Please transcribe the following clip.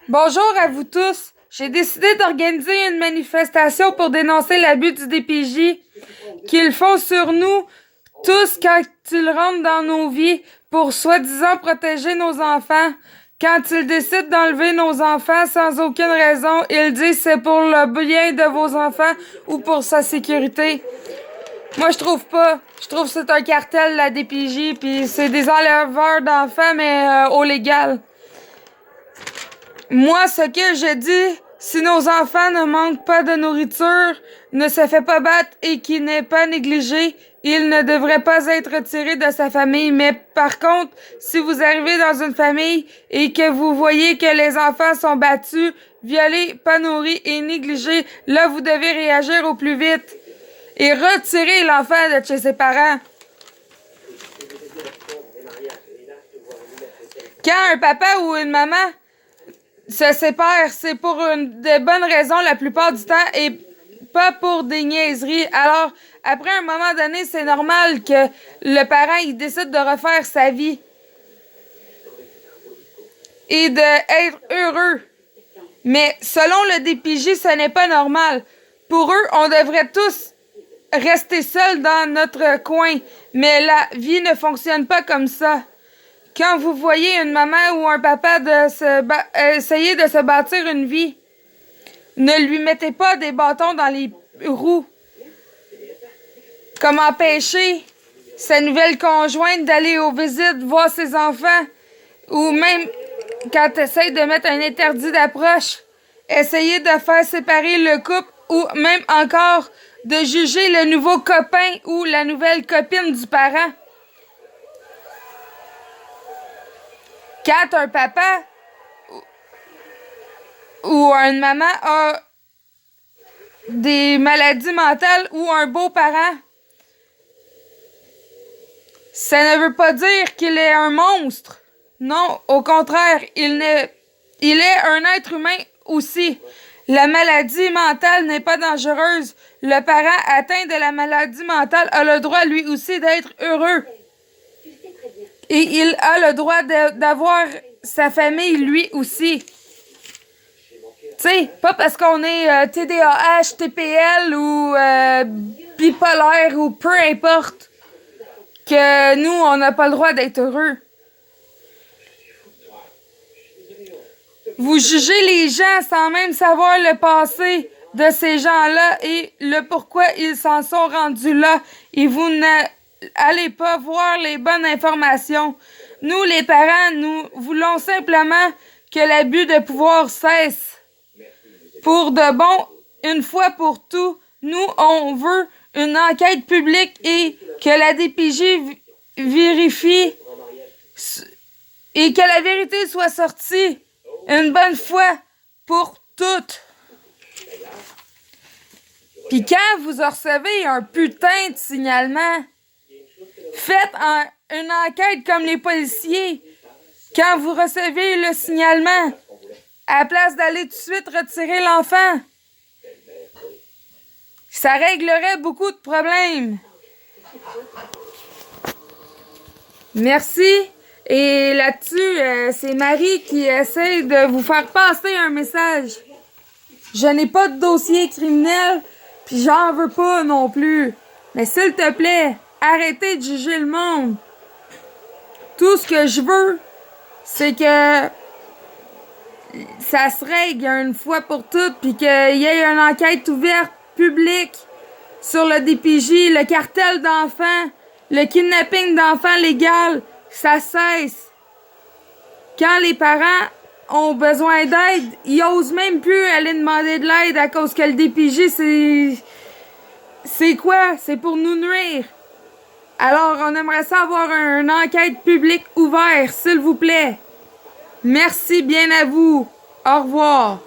Bonjour à vous tous. J'ai décidé d'organiser une manifestation pour dénoncer l'abus du DPJ qu'ils font sur nous tous quand ils rentrent dans nos vies pour soi-disant protéger nos enfants. Quand ils décident d'enlever nos enfants sans aucune raison, ils disent c'est pour le bien de vos enfants ou pour sa sécurité. Moi, je trouve pas. Je trouve que c'est un cartel, la DPJ, puis c'est des enleveurs d'enfants, mais au légal. Moi, ce que je dis, si nos enfants ne manquent pas de nourriture, ne se fait pas battre et qu'il n'est pas négligé, il ne devrait pas être retiré de sa famille. Mais par contre, si vous arrivez dans une famille et que vous voyez que les enfants sont battus, violés, pas nourris et négligés, là, vous devez réagir au plus vite et retirer l'enfant de chez ses parents. Quand un papa ou une maman se séparent, c'est pour de bonnes raisons la plupart du temps et pas pour des niaiseries. Alors, après un moment donné, c'est normal que le parent il décide de refaire sa vie et d'être heureux. Mais selon le DPJ, ce n'est pas normal. Pour eux, on devrait tous rester seuls dans notre coin. Mais la vie ne fonctionne pas comme ça. Quand vous voyez une maman ou un papa essayer de se bâtir une vie, ne lui mettez pas des bâtons dans les roues. Comme empêcher sa nouvelle conjointe d'aller aux visites, voir ses enfants, ou même quand tu essaies de mettre un interdit d'approche, essayer de faire séparer le couple, ou même encore de juger le nouveau copain ou la nouvelle copine du parent. Quand un papa ou une maman a des maladies mentales ou un beau-parent, ça ne veut pas dire qu'il est un monstre. Non, au contraire, il est un être humain aussi. La maladie mentale n'est pas dangereuse. Le parent atteint de la maladie mentale a le droit lui aussi d'être heureux. Et il a le droit d'avoir sa famille lui aussi. Tu sais, pas parce qu'on est TDAH, TPL ou bipolaire ou peu importe que nous, on n'a pas le droit d'être heureux. Vous jugez les gens sans même savoir le passé de ces gens-là et le pourquoi ils s'en sont rendus là. Et vous n'allez pas voir les bonnes informations. Nous, les parents, nous voulons simplement que l'abus de pouvoir cesse. Pour de bon, une fois pour tout, nous, on veut une enquête publique et que la DPJ vérifie et que la vérité soit sortie une bonne fois pour toutes. Puis quand vous recevez un putain de signalement, faites une enquête comme les policiers. Quand vous recevez le signalement, à la place d'aller tout de suite retirer l'enfant, ça réglerait beaucoup de problèmes. Merci. Et là-dessus, c'est Marie qui essaie de vous faire passer un message. Je n'ai pas de dossier criminel, puis j'en veux pas non plus. Mais s'il te plaît, arrêtez de juger le monde. Tout ce que je veux, c'est que ça se règle une fois pour toutes, puis qu'il y ait une enquête ouverte, publique, sur le DPJ, le cartel d'enfants, le kidnapping d'enfants légal, ça cesse. Quand les parents ont besoin d'aide, ils osent même plus aller demander de l'aide à cause que le DPJ, c'est quoi? C'est pour nous nuire. Alors, on aimerait ça avoir une enquête publique ouverte, s'il vous plaît. Merci bien à vous. Au revoir.